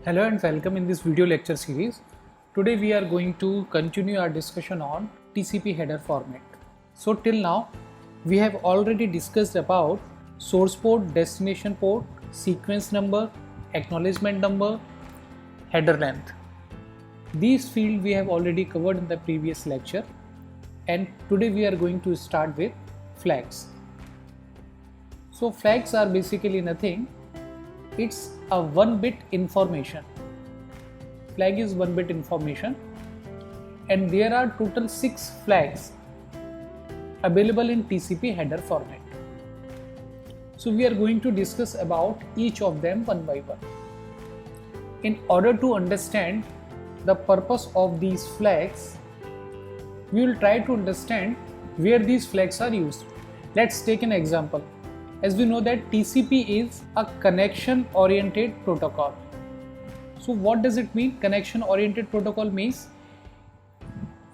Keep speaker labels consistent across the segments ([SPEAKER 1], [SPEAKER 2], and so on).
[SPEAKER 1] Hello and welcome in this video lecture series. Today we are going to continue our discussion on TCP header format. So till now we have already discussed about source port, destination port, sequence number, acknowledgement number, header length. These fields we have already covered in the previous lecture, and today we are going to start with flags. So flags are basically nothing. It's a 1-bit information. Flag is 1-bit information, and there are total 6 flags available in TCP header format. So we are going to discuss about each of them one by one. In order to understand the purpose of these flags, we will try to understand where these flags are used. Let's take an example. As we know that TCP is a connection oriented protocol. So what does it mean? Connection oriented protocol means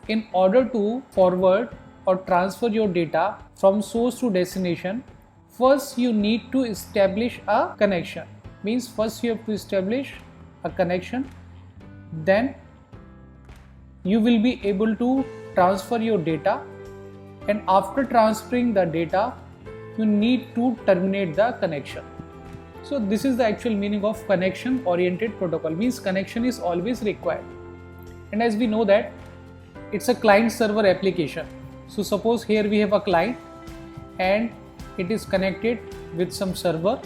[SPEAKER 1] in order to forward or transfer your data from source to destination, first you need to establish a connection. Means first you have to establish a connection, then you will be able to transfer your data, and after transferring the data you need to terminate the connection. So this is the actual meaning of connection oriented protocol. Means connection is always required. And as we know that it's a client server application. So suppose here we have a client and it is connected with some server.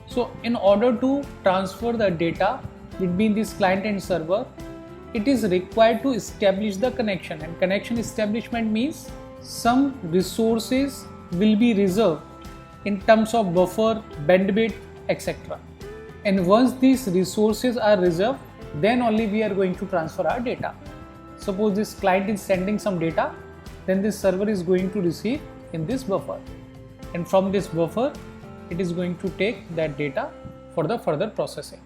[SPEAKER 1] So in order to transfer the data between this client and server, it is required to establish the connection, and connection establishment means some resources will be reserved in terms of buffer, bandwidth, etc. And once these resources are reserved, then only we are going to transfer our data. Suppose this client is sending some data, then this server is going to receive in this buffer, and from this buffer it is going to take that data for the further processing.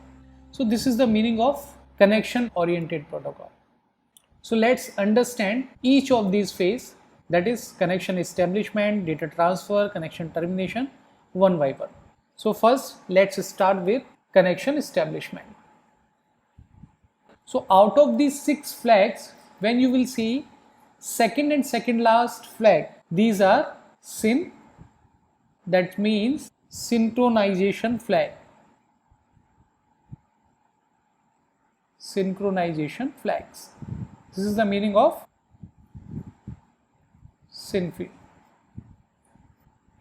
[SPEAKER 1] So this is the meaning of connection oriented protocol. So let's understand each of these phases, that is connection establishment, data transfer, connection termination, one by one. So first let's start with connection establishment. So out of these 6 flags, when you will see second and second last flag, these are SYN, that means synchronization flag. Synchronization flags. This is the meaning of SYN field.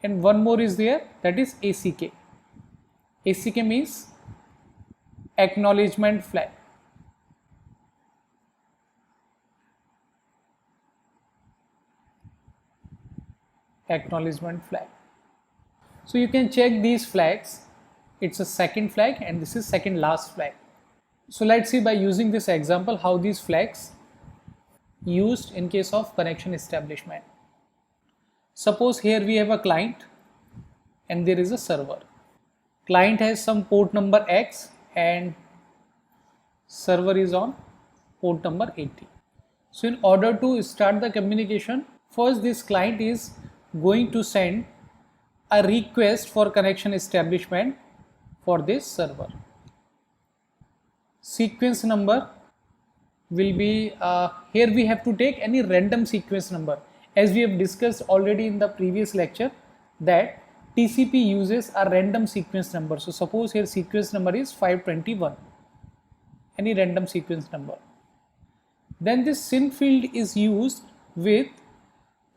[SPEAKER 1] And one more is there, that is ACK. ACK means acknowledgement flag. Acknowledgement flag. So you can check these flags. It's a second flag and this is second last flag. So let's see by using this example how these flags used in case of connection establishment. Suppose here we have a client and there is a server. Client has some port number X and server is on port number 80. So in order to start the communication, first this client is going to send a request for connection establishment for this server. Sequence number will be, here we have to take any random sequence number. As we have discussed already in the previous lecture that TCP uses a random sequence number. So suppose here sequence number is 521, any random sequence number. Then this SYN field is used with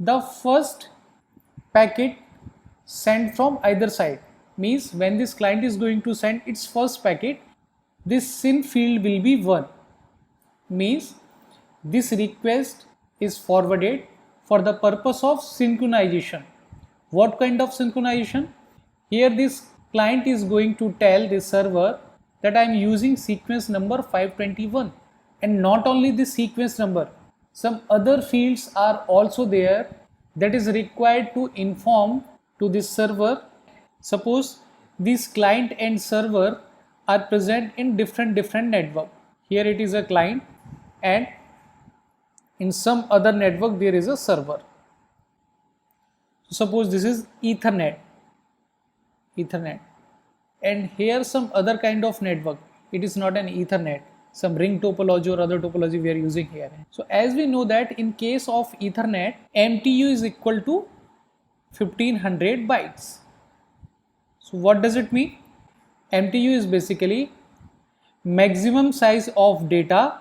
[SPEAKER 1] the first packet sent from either side. Means when this client is going to send its first packet, this SYN field will be 1. Means this request is forwarded for the purpose of synchronization. What kind of synchronization? Here this client is going to tell the server that I am using sequence number 521, and not only this sequence number, some other fields are also there that is required to inform to this server. Suppose this client and server are present in different network. Here it is a client and in some other network there is a server. So suppose this is Ethernet, and here some other kind of network. It is not an Ethernet, some ring topology or other topology we are using here. So as we know that in case of Ethernet, MTU is equal to 1500 bytes. So what does it mean? MTU is basically maximum size of data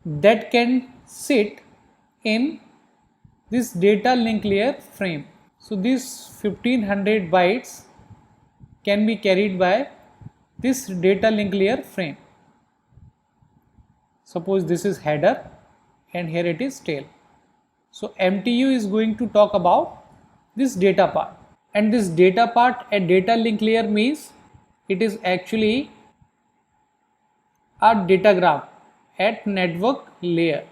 [SPEAKER 1] that can sit in this data link layer frame. So this 1500 bytes can be carried by this data link layer frame. Suppose this is header and here it is tail. So MTU is going to talk about this data part, and this data part at data link layer means it is actually a datagram at network layer.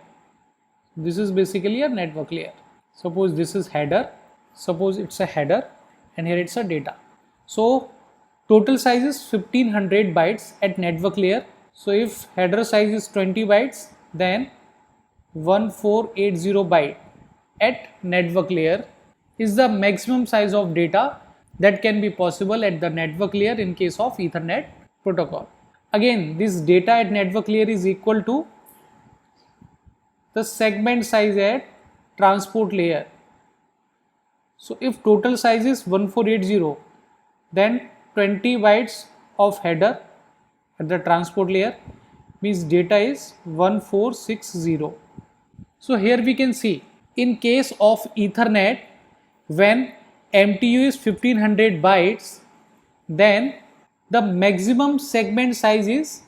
[SPEAKER 1] This is basically a network layer. Suppose this is header, suppose it's a header and here it's a data. So total size is 1500 bytes at network layer. So if header size is 20 bytes, then 1480 byte at network layer is the maximum size of data that can be possible at the network layer in case of Ethernet protocol. Again, this data at network layer is equal to the segment size at transport layer. So if total size is 1480, then 20 bytes of header at the transport layer means data is 1460. So here we can see in case of Ethernet, when MTU is 1500 bytes, then the maximum segment size is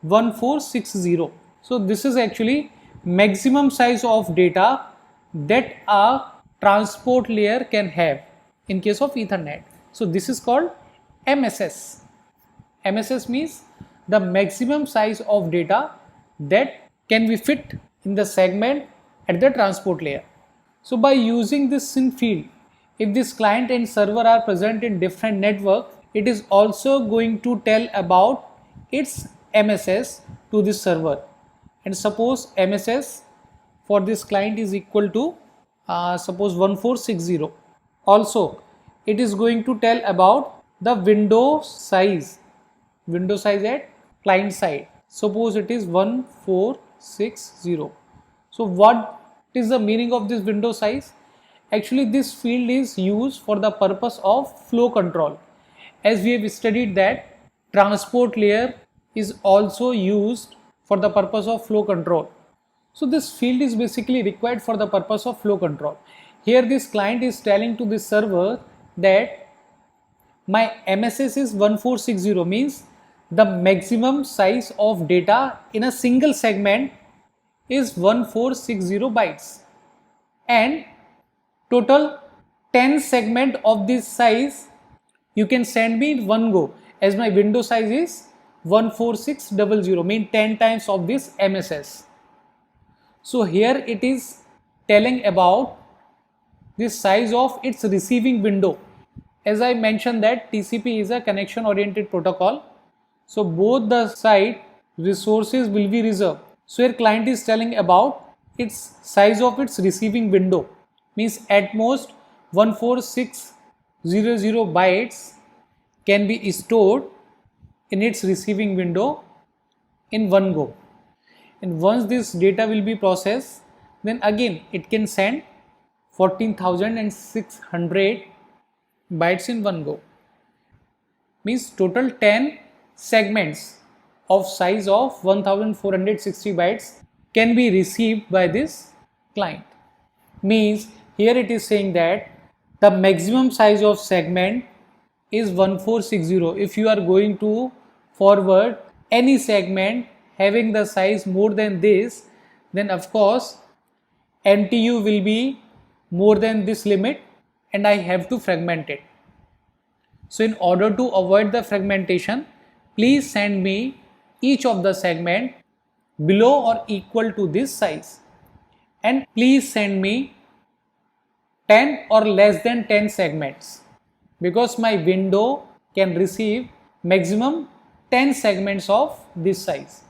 [SPEAKER 1] 1460. So this is actually maximum size of data that a transport layer can have in case of Ethernet. So this is called MSS. MSS means the maximum size of data that can be fit in the segment at the transport layer. So by using this SYN field, if this client and server are present in different network, it is also going to tell about its MSS to this server. And suppose MSS for this client is equal to suppose 1460. Also, it is going to tell about the window size at client side. Suppose it is 1460. So what is the meaning of this window size? Actually, this field is used for the purpose of flow control. As we have studied that transport layer is also used for the purpose of flow control. So this field is basically required for the purpose of flow control. Here this client is telling to this server that my MSS is 1460, means the maximum size of data in a single segment is 1460 bytes, and total 10 segment of this size you can send me in one go, as my window size is 14600, mean 10 times of this MSS. So here it is telling about the size of its receiving window. As I mentioned that TCP is a connection oriented protocol, so both the side resources will be reserved. So here client is telling about its size of its receiving window, means at most 14600 bytes can be stored in its receiving window in one go. And once this data will be processed, then again it can send 14,600 bytes in one go. Means total 10 segments of size of 1460 bytes can be received by this client. Means here it is saying that the maximum size of segment is 1460. If you are going to forward any segment having the size more than this, then of course MTU will be more than this limit and I have to fragment it. So in order to avoid the fragmentation, please send me each of the segment below or equal to this size, and please send me 10 or less than 10 segments, because my window can receive maximum 10 segments of this size.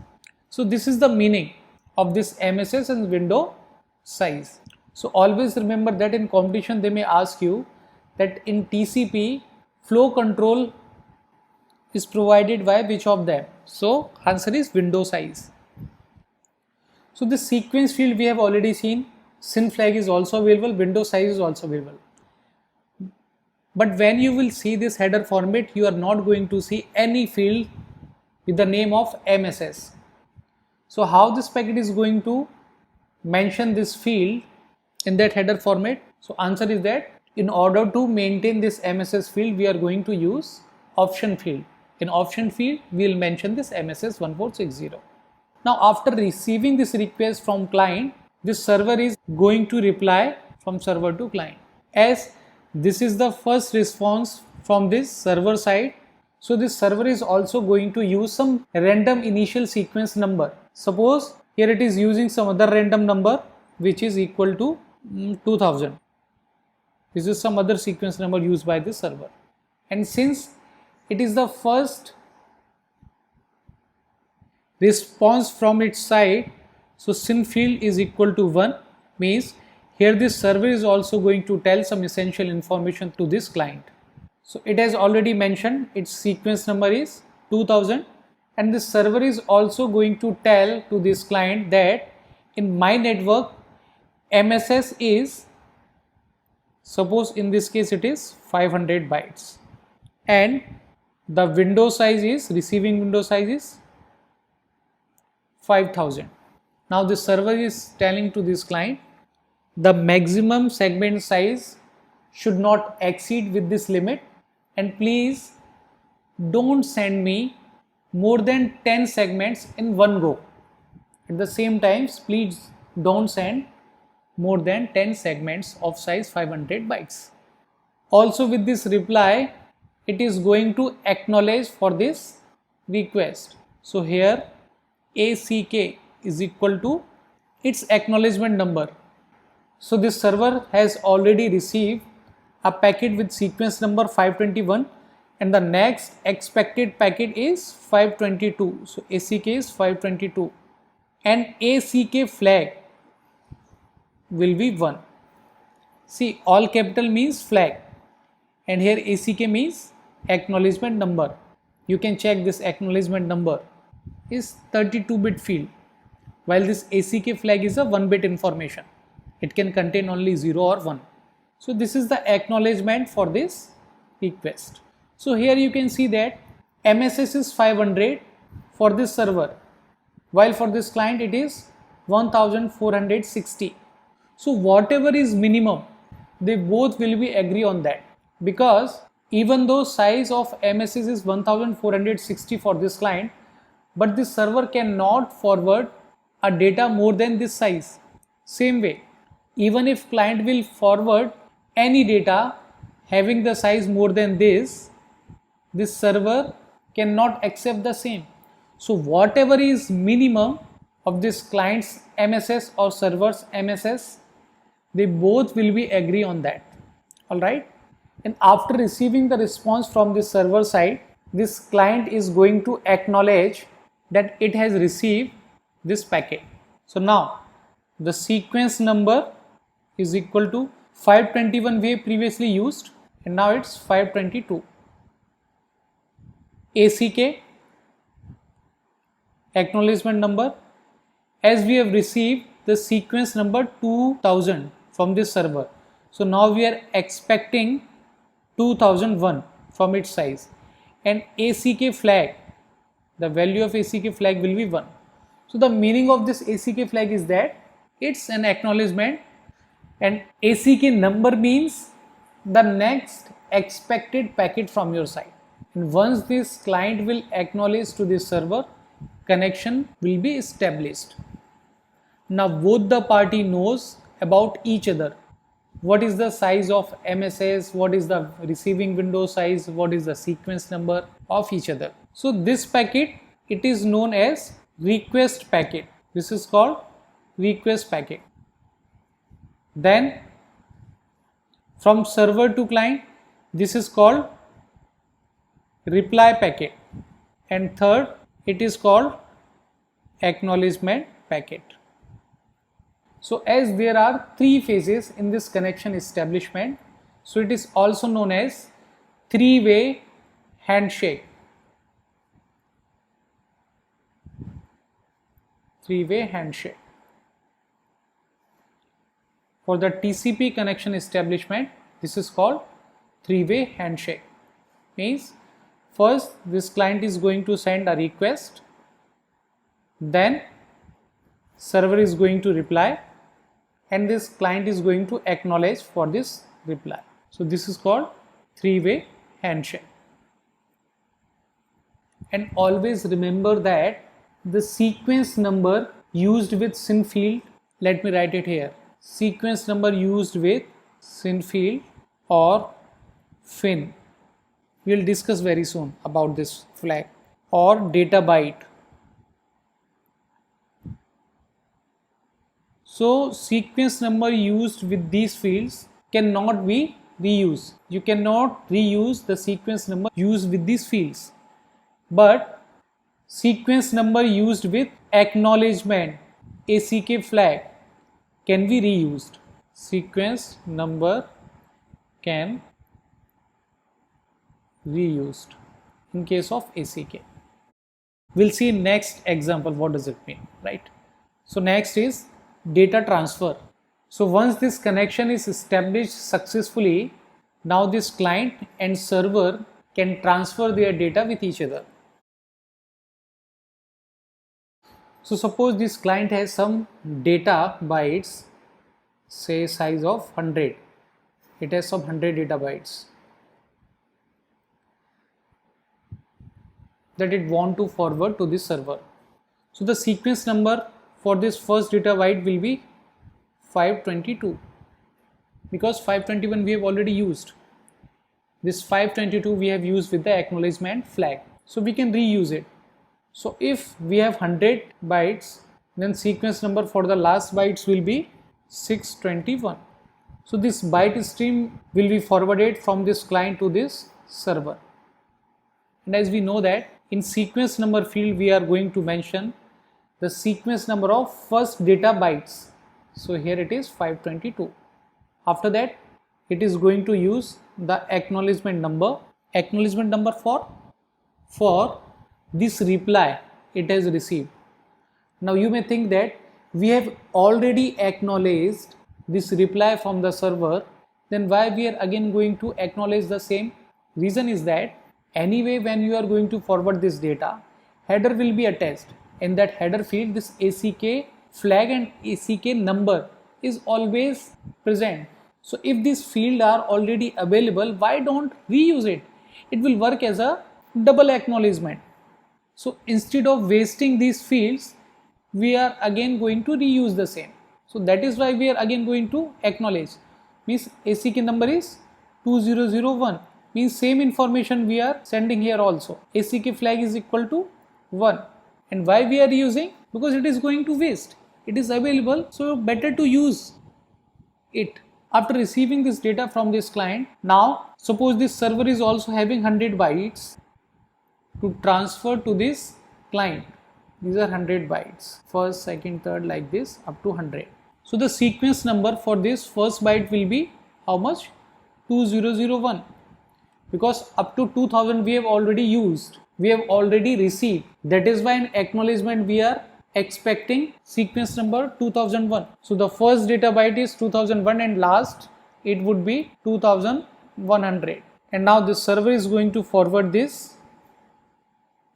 [SPEAKER 1] So this is the meaning of this MSS and window size. So always remember that in competition they may ask you that in TCP flow control is provided by which of them? So answer is window size. So this sequence field we have already seen. SYN flag is also available, window size is also available. But when you will see this header format, you are not going to see any field with the name of MSS. So how this packet is going to mention this field in that header format? So answer is that in order to maintain this MSS field, we are going to use option field. In option field, we will mention this MSS 1460. Now after receiving this request from client, this server is going to reply from server to client. As this is the first response from this server side, so this server is also going to use some random initial sequence number. Suppose here it is using some other random number which is equal to 2000. This is some other sequence number used by this server. And since it is the first response from its side, so SYN field is equal to 1, means here this server is also going to tell some essential information to this client. So it has already mentioned its sequence number is 2000, and this server is also going to tell to this client that in my network MSS is, suppose in this case it is 500 bytes, and the window size is, receiving window size is 5000. Now the server is telling to this client the maximum segment size should not exceed with this limit, and please don't send me more than 10 segments in one go. At the same time, please don't send more than 10 segments of size 500 bytes. Also with this reply, it is going to acknowledge for this request. So here ACK is equal to its acknowledgement number. So this server has already received a packet with sequence number 521, and the next expected packet is 522. So ACK is 522, and ACK flag will be 1. See, all capital means flag, and here ACK means acknowledgement number. You can check this acknowledgement number is 32-bit field, while this ACK flag is a 1-bit information. It can contain only 0 or 1. So this is the acknowledgement for this request. So here you can see that MSS is 500 for this server, while for this client it is 1460. So whatever is minimum, they both will be agree on that, because even though size of MSS is 1460 for this client, but this server cannot forward a data more than this size. Same way, even if client will forward any data having the size more than this server cannot accept the same. So whatever is minimum of this client's MSS or server's MSS, they both will be agree on that. Alright, and after receiving the response from the server side, this client is going to acknowledge that it has received this packet. So now the sequence number is equal to 521 we have previously used, and now it's 522. ACK acknowledgement number, as we have received the sequence number 2000 from this server, so now we are expecting 2001 from its size, and ACK flag, the value of ACK flag will be 1. So the meaning of this ACK flag is that it's an acknowledgement, and ACK number means the next expected packet from your side, and once this client will acknowledge to this server, connection will be established. Now both the party knows about each other. What is the size of MSS, what is the receiving window size, what is the sequence number of each other. So this packet, it is known as request packet. This is called request packet. Then from server to client, this is called reply packet, and third, it is called acknowledgement packet. So as there are 3 phases in this connection establishment, so it is also known as 3-way handshake. three-way handshake. For the TCP connection establishment, this is called three-way handshake. Means first this client is going to send a request, then server is going to reply, and this client is going to acknowledge for this reply. So this is called three-way handshake. And always remember that the sequence number used with SYN field, let me write it here, sequence number used with SYN field or FIN, we will discuss very soon about this flag, or data byte. So sequence number used with these fields cannot be reused. You cannot reuse the sequence number used with these fields, but sequence number used with acknowledgement ACK flag can be reused. Sequence number can reused in case of ACK. We'll see next example what does it mean, right? So next is data transfer. So once this connection is established successfully, now this client and server can transfer their data with each other. So suppose this client has some data bytes, say size of 100, it has some 100 data bytes that it want to forward to this server. So the sequence number for this first data byte will be 522, because 521 we have already used. This 522 we have used with the acknowledgement flag, so we can reuse it. So if we have 100 bytes, then sequence number for the last bytes will be 621. So this byte stream will be forwarded from this client to this server. And as we know that in sequence number field we are going to mention the sequence number of first data bytes. So here it is 522. After that it is going to use the acknowledgement number for this reply it has received. Now you may think that we have already acknowledged this reply from the server, then why we are again going to acknowledge the same? Reason is that anyway when you are going to forward this data, header will be attached. In that header field this ACK flag and ACK number is always present. So if these fields are already available, why don't reuse it? It will work as a double acknowledgement. So instead of wasting these fields, we are again going to reuse the same. So that is why we are again going to acknowledge. Means ACK number is 2001. Means same information we are sending here also. ACK flag is equal to 1. And why we are using? Because it is going to waste. It is available, so better to use it. After receiving this data from this client, now suppose this server is also having 100 bytes to transfer to this client. These are 100 bytes, first, second, third, like this up to 100. So the sequence number for this first byte will be how much? 2001, because up to 2000 we have already used, we have already received. That is why in acknowledgement we are expecting sequence number 2001. So the first data byte is 2001 and last it would be 2100. And now the server is going to forward this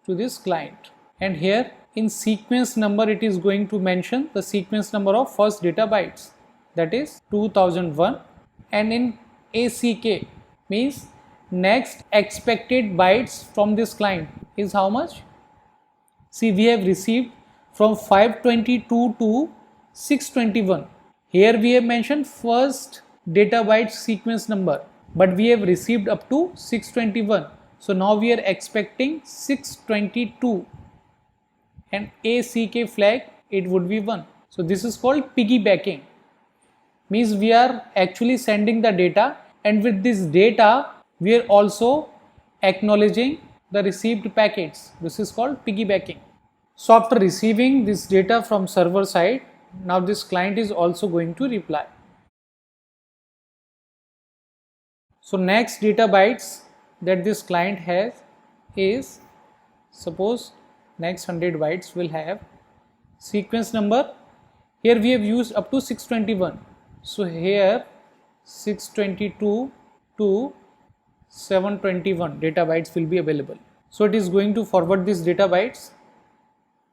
[SPEAKER 1] to this client. And here in sequence number it is going to mention the sequence number of first data bytes, that is 2001. And in ACK means next expected bytes from this client is how much? See, we have received from 522 to 621. Here we have mentioned first data byte sequence number, but we have received up to 621. So now we are expecting 622 and ACK flag it would be 1. So this is called piggybacking. Means we are actually sending the data, and with this data we are also acknowledging the received packets. This is called piggybacking. So after receiving this data from server side, now this client is also going to reply. So next data bytes that this client has is, suppose next 100 bytes will have sequence number, here we have used up to 621. So here 622 to 721 data bytes will be available. So it is going to forward this data bytes,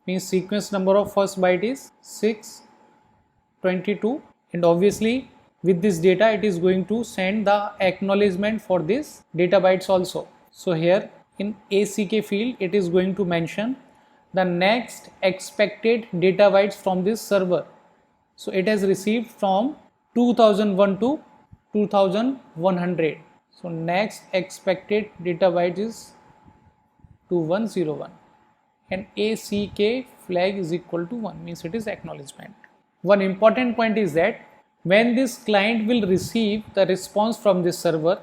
[SPEAKER 1] means sequence number of first byte is 622, and obviously with this data it is going to send the acknowledgement for this data bytes also. So here in ACK field it is going to mention the next expected data bytes from this server. So it has received from 2001 to 2100. So next expected data byte is 2101, and ACK flag is equal to 1, means it is acknowledgement. One important point is that when this client will receive the response from this server,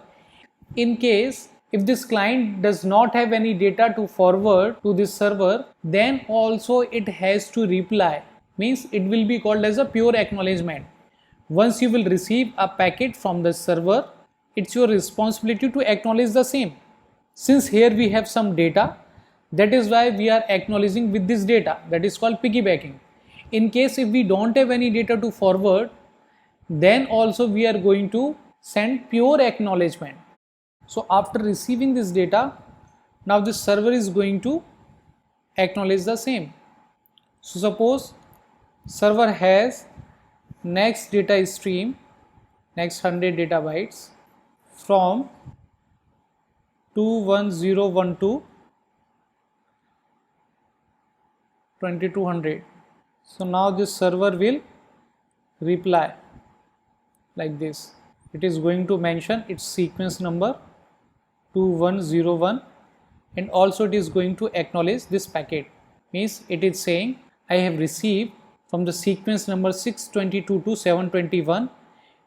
[SPEAKER 1] in case if this client does not have any data to forward to this server, then also it has to reply, means it will be called as a pure acknowledgement. Once you will receive a packet from the server, it's your responsibility to acknowledge the same. Since here we have some data, that is why we are acknowledging with this data, that is called piggybacking. In case if we don't have any data to forward, then also we are going to send pure acknowledgement. So after receiving this data, now this server is going to acknowledge the same. So suppose server has next data stream, next 100 data bytes from 21012 2200. So now this server will reply like this. It is going to mention its sequence number 2101, and also it is going to acknowledge this packet, means it is saying I have received from the sequence number 622 to 721,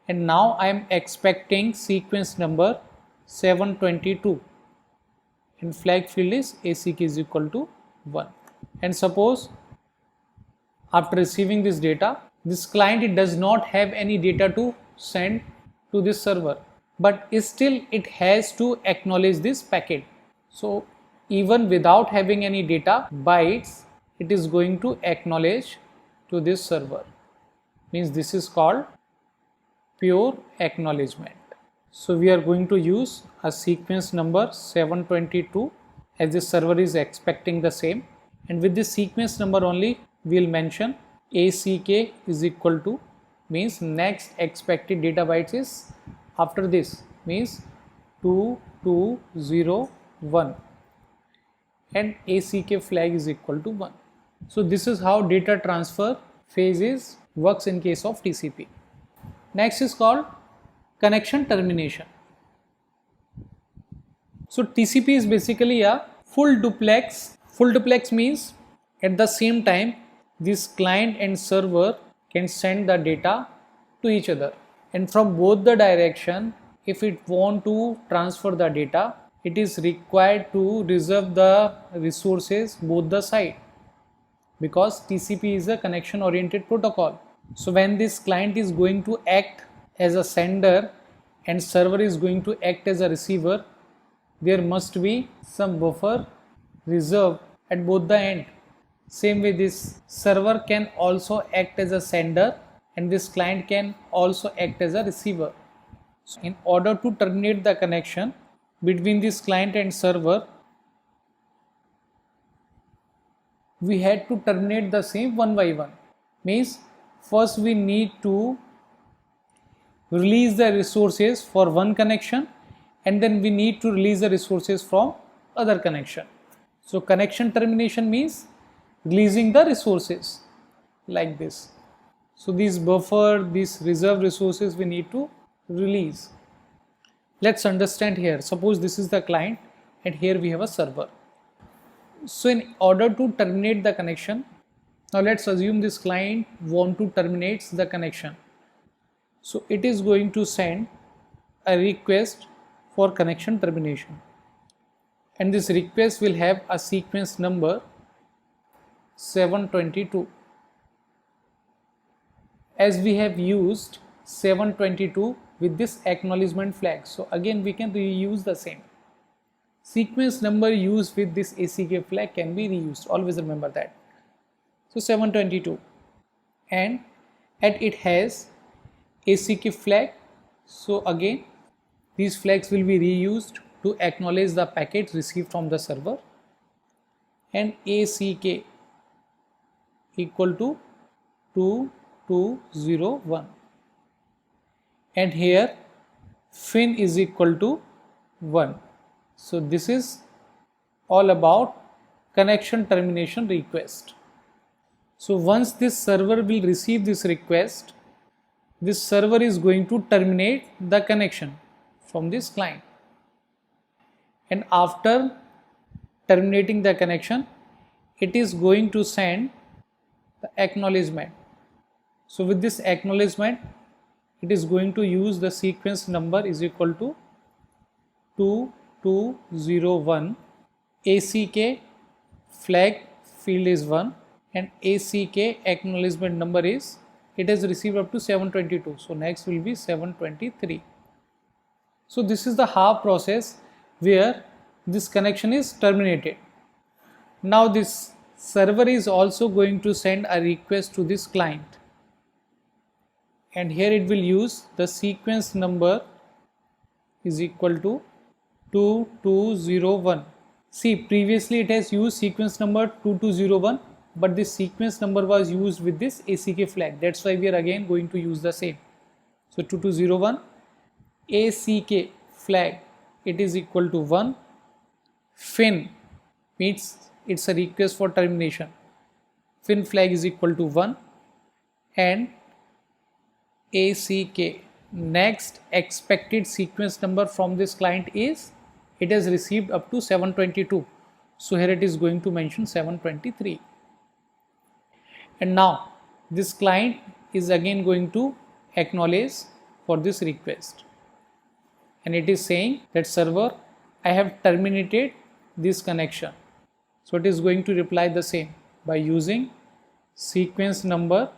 [SPEAKER 1] and now I am expecting sequence number 722, and flag field is ACK is equal to 1. And suppose after receiving this data, this client it does not have any data to send to this server, but still it has to acknowledge this packet. So even without having any data bytes, it is going to acknowledge to this server, means this is called pure acknowledgement. So we are going to use a sequence number 722 as this server is expecting the same, and with this sequence number only we will mention ACK is equal to, means next expected data bytes is after this, means 2201, and ACK flag is equal to 1. So this is how data transfer phases works in case of TCP. Next is called connection termination. So TCP is basically a full duplex. Full duplex means at the same time this client and server can send the data to each other, and from both the direction, if it want to transfer the data, it is required to reserve the resources both the side, because TCP is a connection oriented protocol. So when this client is going to act as a sender and server is going to act as a receiver, there must be some buffer reserved at both the end. Same way this server can also act as a sender and this client can also act as a receiver. So in order to terminate the connection between this client and server, we had to terminate the same one by one. Means first we need to release the resources for one connection, and then we need to release the resources from other connection. So connection termination means releasing the resources like this. So these buffer, these reserve resources we need to release. Let's understand here. Suppose this is the client and here we have a server. So in order to terminate the connection, now let's assume this client want to terminate the connection. So it is going to send a request for connection termination, and this request will have a sequence number 722. As we have used 722 with this acknowledgement flag, so again we can reuse the same. Sequence number used with this ACK flag can be reused, always remember that. So 722, and at it has ACK flag. So again these flags will be reused to acknowledge the packet received from the server, and ACK equal to 2201, and here fin is equal to 1. So this is all about connection termination request. So once this server will receive this request, this server is going to terminate the connection from this client, and after terminating the connection, it is going to send the acknowledgement. So with this acknowledgement, it is going to use the sequence number is equal to 2201, ACK flag field is 1, and ACK acknowledgement number is, it has received up to 722, so next will be 723. So this is the half process where this connection is terminated. Now this server is also going to send a request to this client, and here it will use the sequence number is equal to 2201. See, previously it has used sequence number 2201, but this sequence number was used with this ACK flag. That's why we are again going to use the same. So 2201 ACK flag, it is equal to 1. Fin means it's a request for termination. Fin flag is equal to 1, and ACK next expected sequence number from this client is, it has received up to 722, so here it is going to mention 723. And now this client is again going to acknowledge for this request, and it is saying that server, I have terminated this connection. So it is going to reply the same by using sequence number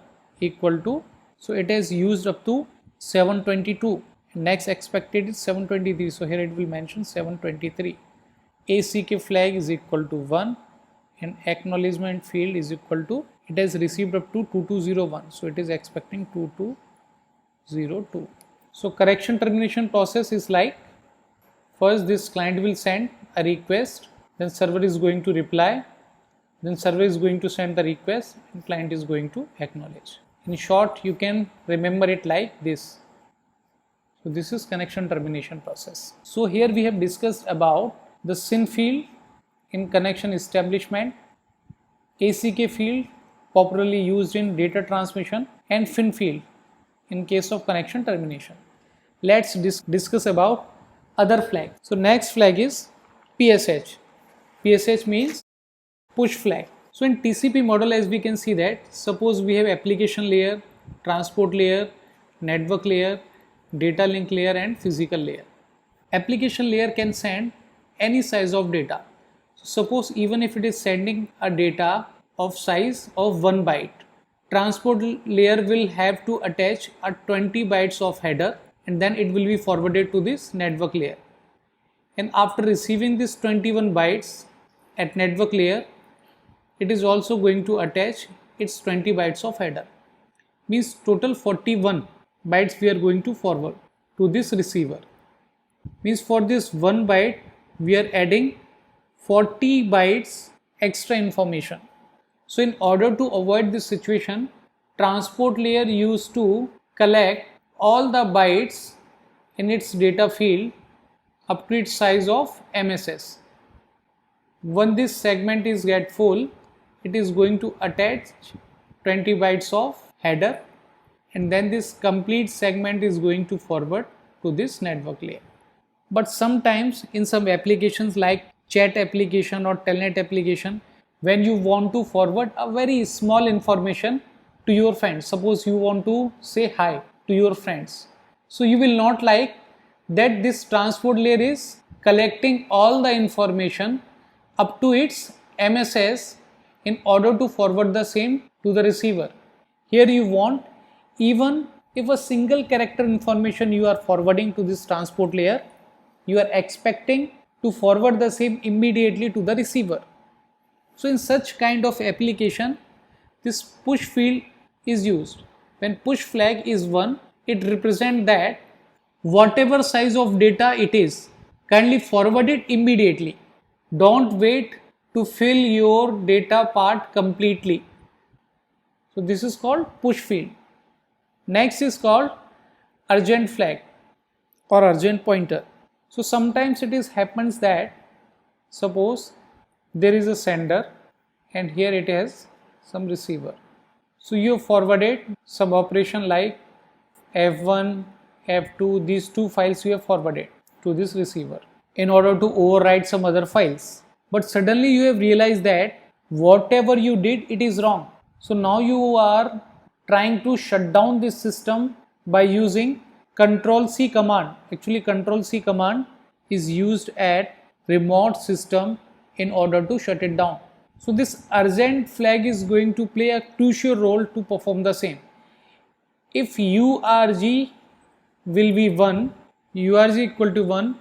[SPEAKER 1] equal to, so it has used up to 722, next expected is 723, so here it will mention 723. ACK flag is equal to 1, and acknowledgement field is equal to, it has received up to 2201, so it is expecting 2202. So correction termination process is like, first this client will send a request, then server is going to reply, then server is going to send the request, and client is going to acknowledge. In short, you can remember it like this. So this is connection termination process. So here we have discussed about the SYN field in connection establishment, ACK field popularly used in data transmission, and FIN field in case of connection termination. Let's discuss about other flag. So next flag is PSH. PSH means push flag. So in TCP model, as we can see that, suppose we have application layer, transport layer, network layer, data link layer, and physical layer. Application layer can send any size of data. So suppose even if it is sending a data of size of 1 byte, transport layer will have to attach a 20 bytes of header, and then it will be forwarded to this network layer. And after receiving this 21 bytes at network layer, it is also going to attach its 20 bytes of header. Means total 41 bytes we are going to forward to this receiver. Means for this 1 byte we are adding 40 bytes extra information. So in order to avoid this situation, transport layer used to collect all the bytes in its data field up to its size of MSS. When this segment is get full, it is going to attach 20 bytes of header, and then this complete segment is going to forward to this network layer. But sometimes in some applications like chat application or telnet application, when you want to forward a very small information to your friends, suppose you want to say hi to your friends, so you will not like that this transport layer is collecting all the information up to its MSS in order to forward the same to the receiver. Here you want, even if a single character information you are forwarding to this transport layer, you are expecting to forward the same immediately to the receiver. So in such kind of application, this push field is used. When push flag is 1, it represents that whatever size of data it is, kindly forward it immediately. Don't wait to fill your data part completely. So this is called push field. Next is called urgent flag or urgent pointer. So sometimes it happens that suppose there is a sender and here it has some receiver. So you forwarded some operation like F1, F2, these two files you have forwarded to this receiver in order to override some other files. But suddenly you have realized that whatever you did, it is wrong. So now you are trying to shut down this system by using Control-C command. Actually, Control-C command is used at remote system in order to shut it down. So this urgent flag is going to play a crucial role to perform the same. If URG will be 1, URG equal to 1,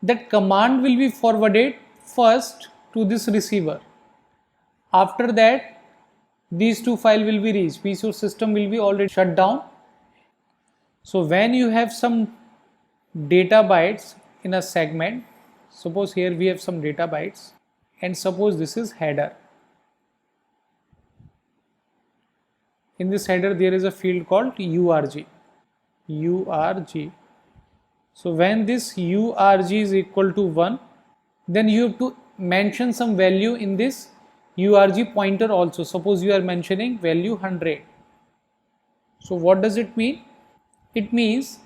[SPEAKER 1] that command will be forwarded first to this receiver. After that, these two files will be reached. Your system will be already shut down. So when you have some data bytes in a segment, suppose here we have some data bytes and suppose this is header. In this header there is a field called URG. So when this URG is equal to 1, then you have to mention some value in this URG pointer also. Suppose you are mentioning value 100. So what does it mean? It means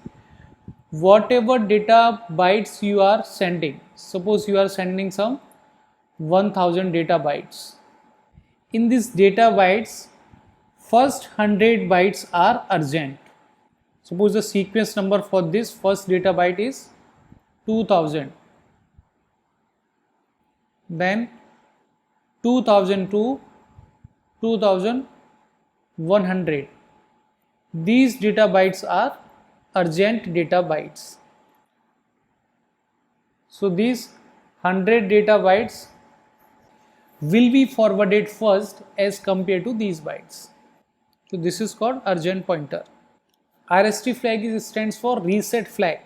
[SPEAKER 1] whatever data bytes you are sending, suppose you are sending some 1000 data bytes. In these data bytes, first 100 bytes are urgent. Suppose the sequence number for this first data byte is 2000. Then 2000 to 2100. These data bytes are urgent data bytes. So these 100 data bytes will be forwarded first as compared to these bytes. So this is called urgent pointer. RST flag stands for reset flag.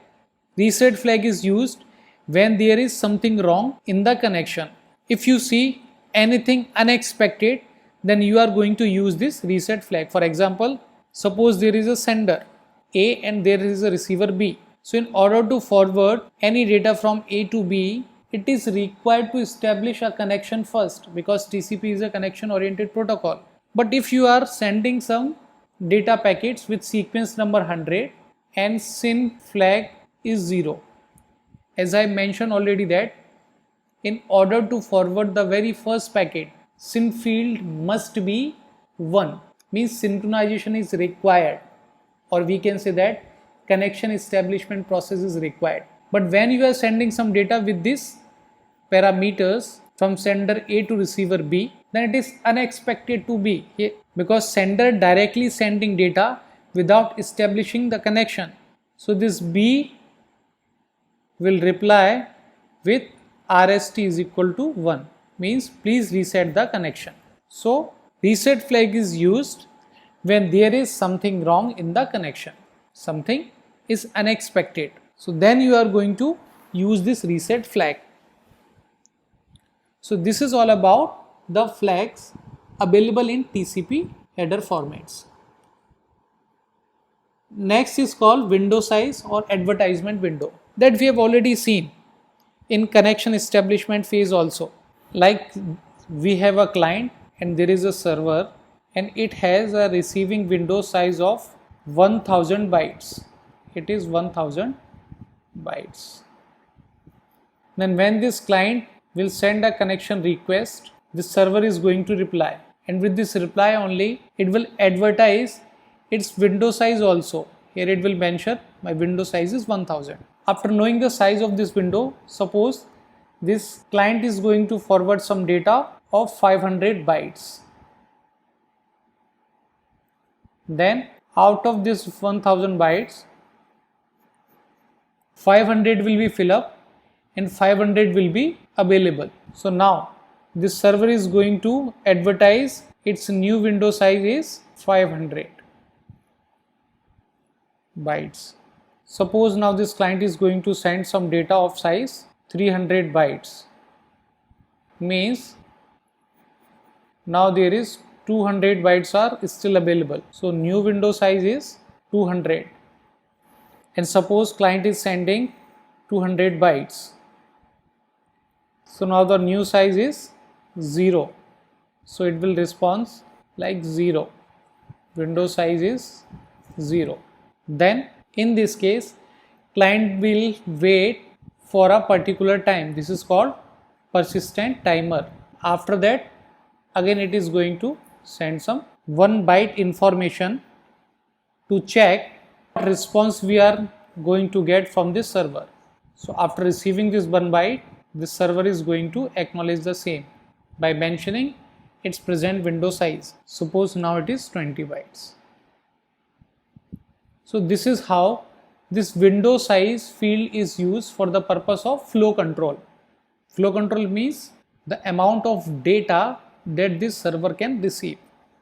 [SPEAKER 1] Reset flag is used when there is something wrong in the connection. If you see anything unexpected, then you are going to use this reset flag. For example, suppose there is a sender A and there is a receiver B. So in order to forward any data from A to B, it is required to establish a connection first, because TCP is a connection oriented protocol. But if you are sending some data packets with sequence number 100 and SYN flag is 0, as I mentioned already that in order to forward the very first packet, SYN field must be 1, means synchronization is required, or we can say that connection establishment process is required. But when you are sending some data with these parameters from sender A to receiver B, then it is unexpected to B, because sender directly sending data without establishing the connection. So this B will reply with RST is equal to 1, means please reset the connection. So reset flag is used when there is something wrong in the connection, something is unexpected. So then you are going to use this reset flag. So this is all about the flags available in TCP header formats. Next is called window size or advertisement window, that we have already seen in connection establishment phase also. Like we have a client and there is a server and it has a receiving window size of 1000 bytes. It is 1000 bytes. Then when this client will send a connection request, the server is going to reply, and with this reply only it will advertise its window size also. Here it will mention my window size is 1000. After knowing the size of this window, suppose this client is going to forward some data of 500 bytes. Then out of this 1000 bytes, 500 will be filled up and 500 will be available. So now this server is going to advertise its new window size is 500 bytes. Suppose now this client is going to send some data of size 300 bytes. Means now there is 200 bytes are still available. So new window size is 200. And suppose client is sending 200 bytes. So now the new size is 0. So it will respond like 0. Window size is 0. Then in this case, client will wait for a particular time. This is called persistent timer. After that, again it is going to send some 1 byte information to check what response we are going to get from this server. So after receiving this 1 byte, this server is going to acknowledge the same by mentioning its present window size. Suppose now it is 20 bytes. So this is how this window size field is used for the purpose of flow control. Flow control means the amount of data that this server can receive.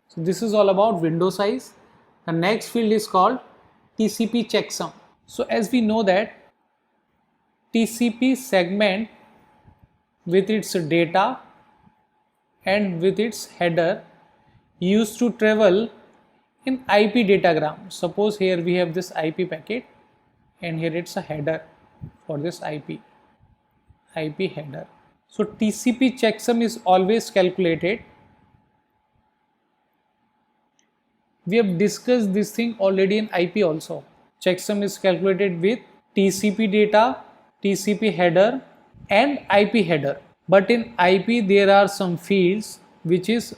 [SPEAKER 1] So this is all about window size. The next field is called TCP checksum. So as we know that TCP segment with its data and with its header used to travel in IP datagram. Suppose here we have this IP packet and here it's a header for this IP header. So TCP checksum is always calculated. We have discussed this thing already in IP also. Checksum is calculated with TCP data, TCP header and IP header. But in IP there are some fields which is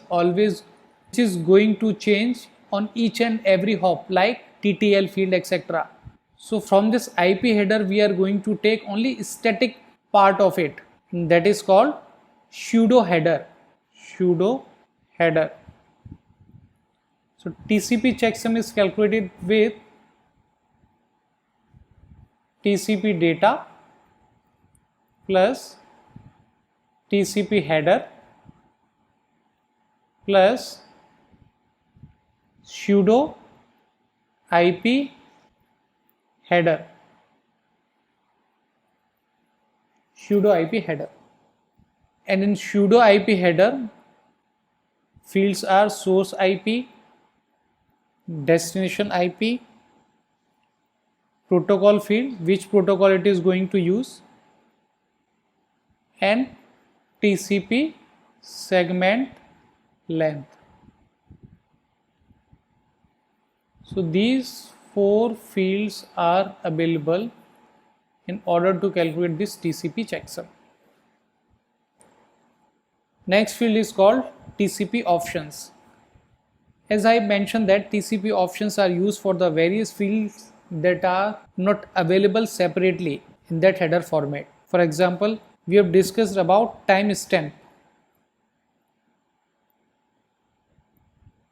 [SPEAKER 1] going to change on each and every hop, like TTL field, etc. So from this IP header we are going to take only static part of it, and that is called pseudo header. So TCP checksum is calculated with TCP data plus TCP header plus pseudo IP header. And in pseudo IP header, fields are source IP, destination IP, protocol field, which protocol it is going to use, and TCP segment length. So these 4 fields are available in order to calculate this TCP checksum. Next field is called TCP options. As I mentioned that TCP options are used for the various fields that are not available separately in that header format. For example, we have discussed about timestamp.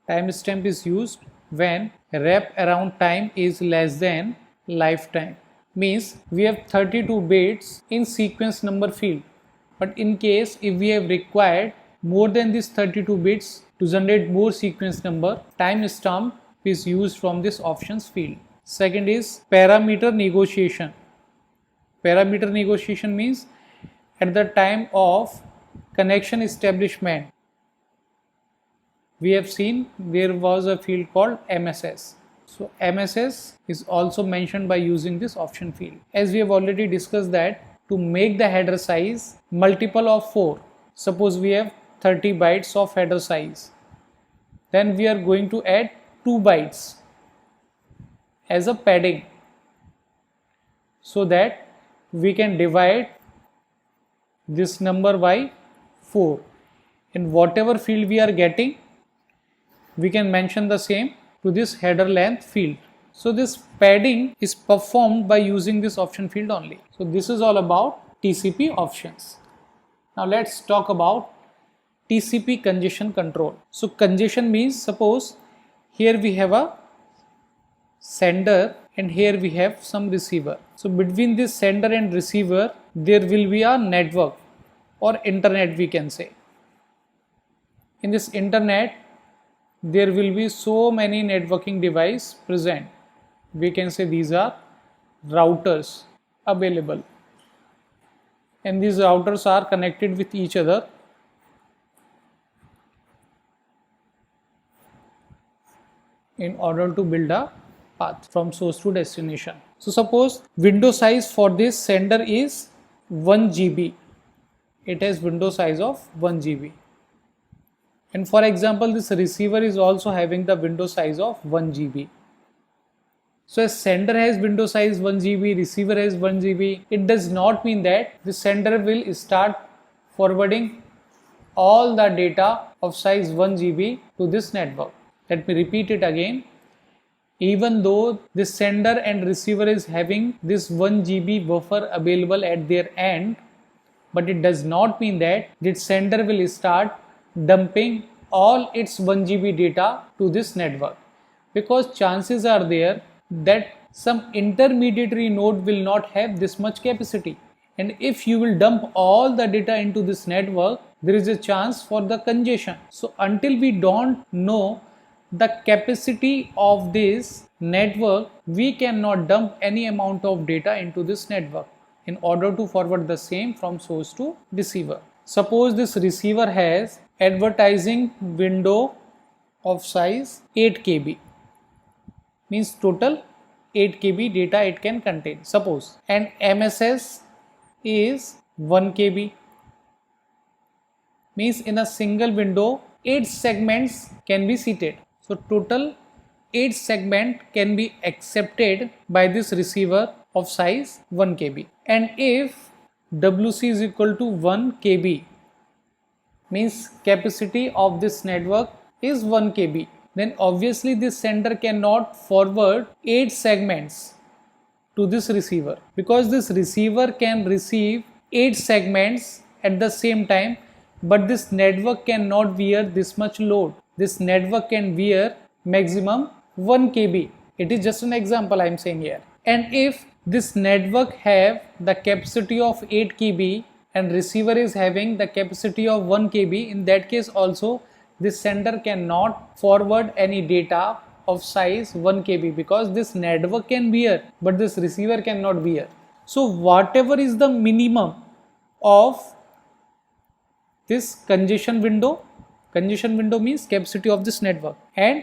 [SPEAKER 1] Timestamp is used when wrap around time is less than lifetime. Means we have 32 bits in sequence number field, but in case if we have required more than this 32 bits to generate more sequence number, timestamp is used from this options field. Second is parameter negotiation. Parameter negotiation means at the time of connection establishment, we have seen there was a field called MSS. So MSS is also mentioned by using this option field. As we have already discussed that to make the header size multiple of 4, suppose we have 30 bytes of header size, then we are going to add 2 bytes as a padding so that we can divide this number by 4. In whatever field we are getting, we can mention the same to this header length field. So this padding is performed by using this option field only. So this is all about TCP options. Now let's talk about TCP congestion control. So congestion means, suppose here we have a sender and here we have some receiver. So between this sender and receiver there will be a network or internet, we can say. In this internet there will be so many networking devices present. We can say these are routers available, and these routers are connected with each other in order to build a path from source to destination. So suppose window size for this sender is 1 GB. It has window size of 1 GB. And for example, this receiver is also having the window size of 1 GB. So a sender has window size 1 GB, receiver has 1 GB. It does not mean that the sender will start forwarding all the data of size 1 GB to this network. Let me repeat it again. Even though the sender and receiver is having this 1 GB buffer available at their end, but it does not mean that the sender will start dumping all its 1 GB data to this network, because chances are there that some intermediary node will not have this much capacity, and if you will dump all the data into this network, there is a chance for the congestion. So until we don't know the capacity of this network, we cannot dump any amount of data into this network in order to forward the same from source to receiver. Suppose this receiver has advertising window of size 8 KB, means total 8 KB data it can contain, suppose, and MSS is 1 KB, means in a single window 8 segments can be seated. So total 8 segment can be accepted by this receiver of size 1 KB. And if WC is equal to 1 KB, means capacity of this network is 1 KB, then obviously this sender cannot forward 8 segments to this receiver, because this receiver can receive 8 segments at the same time, but this network cannot bear this much load. This network can bear maximum 1 KB. It is just an example I am saying here. And if this network have the capacity of 8 KB and receiver is having the capacity of 1 KB, in that case also this sender cannot forward any data of size 1 KB, because this network can bear but this receiver cannot bear. So whatever is the minimum of this congestion window means capacity of this network, and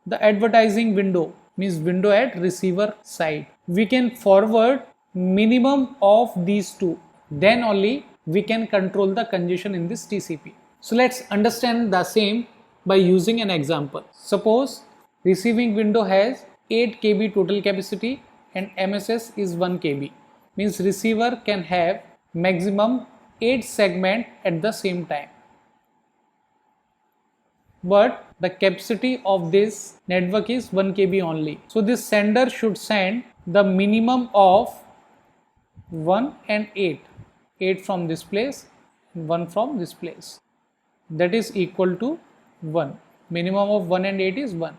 [SPEAKER 1] the advertising window means window at receiver side, we can forward minimum of these two, then only we can control the congestion in this TCP. So let's understand the same by using an example. Suppose receiving window has 8 KB total capacity and MSS is 1 KB, means receiver can have maximum 8 segment at the same time, but the capacity of this network is 1 KB only. So this sender should send the minimum of 1 and 8 from this place, 1 from this place, that is equal to 1. Minimum of 1 and 8 is 1.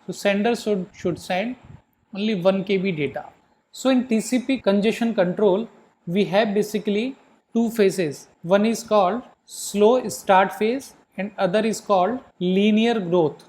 [SPEAKER 1] So sender should send only 1 KB data. So in TCP congestion control, we have basically two phases. One is called slow start phase and other is called linear growth.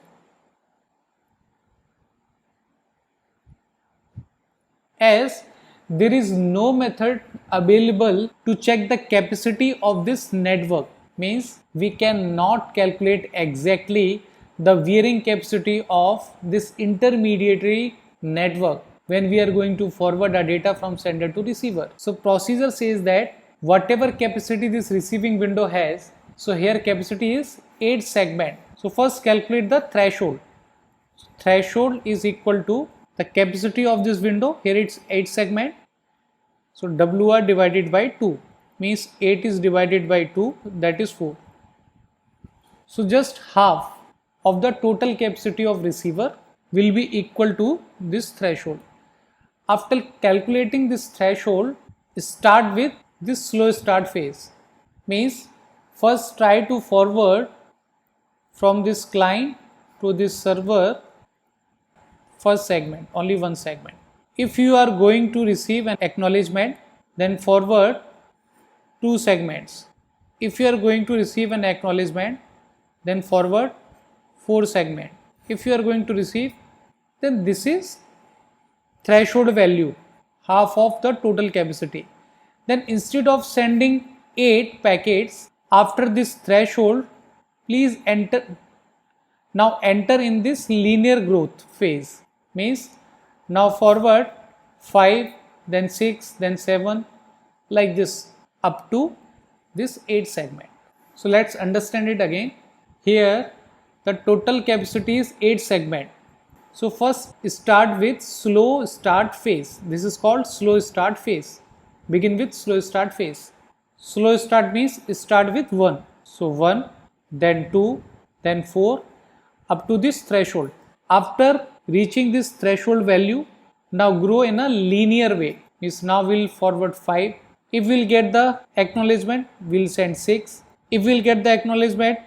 [SPEAKER 1] As there is no method available to check the capacity of this network, means we cannot calculate exactly the varying capacity of this intermediary network when we are going to forward our data from sender to receiver. So procedure says that whatever capacity this receiving window has, so here capacity is 8 segment. So first calculate the threshold. So threshold is equal to the capacity of this window, here it's 8 segment. So WR divided by 2, means 8 is divided by 2, that is 4. So just half of the total capacity of receiver will be equal to this threshold. After calculating this threshold, start with this slow start phase, means first try to forward from this client to this server first segment, only one segment. If you are going to receive an acknowledgement, then forward 2 segments. If you are going to receive an acknowledgement, then forward 4 segment. If you are going to receive, then this is threshold value, half of the total capacity. Then instead of sending 8 packets after this threshold, please enter in this linear growth phase. Means now forward 5, then 6, then 7, like this up to this 8 segment. So let's understand it again. Here the total capacity is 8 segment. So first start with slow start phase. This is called slow start phase. Begin with slow start phase. Slow start means start with 1. So 1, then 2, then 4, up to this threshold. After reaching this threshold value, now grow in a linear way. Means now we'll forward 5. If we'll get the acknowledgement, we'll send 6. If we'll get the acknowledgement,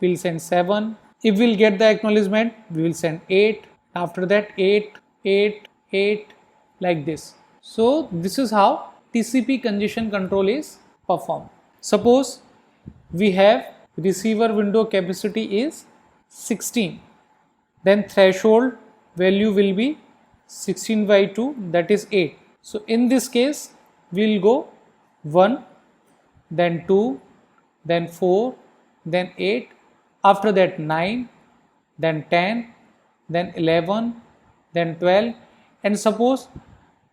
[SPEAKER 1] we'll send 7. If we'll get the acknowledgement, we will send 8. After that 8, 8, 8, like this. So this is how TCP congestion control is performed. Suppose we have receiver window capacity is 16, then threshold value will be 16 by 2, that is 8. So in this case we will go 1, then 2, then 4, then 8, after that 9, then 10, then 11, then 12, and suppose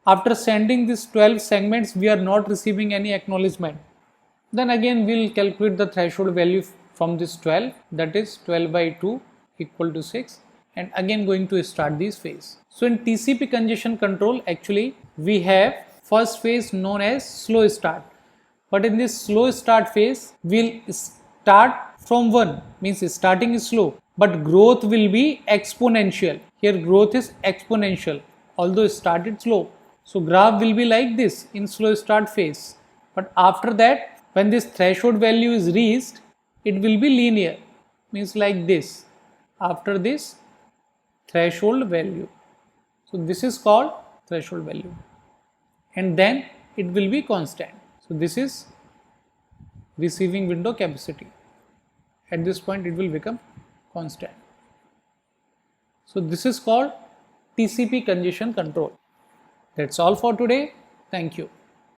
[SPEAKER 1] after sending these 12 segments we are not receiving any acknowledgement, then again we will calculate the threshold value from this 12, that is 12 by 2 equal to 6, and again going to start this phase. So in TCP congestion control, actually we have first phase known as slow start, but in this slow start phase we will start from 1, means starting is slow, but growth will be exponential. Here growth is exponential, although started slow. So graph will be like this in slow start phase, but after that when this threshold value is reached, it will be linear, means like this after this threshold value. So this is called threshold value, and then it will be constant. So this is receiving window capacity. At this point it will become constant. So this is called TCP congestion control. That's all for today. Thank you.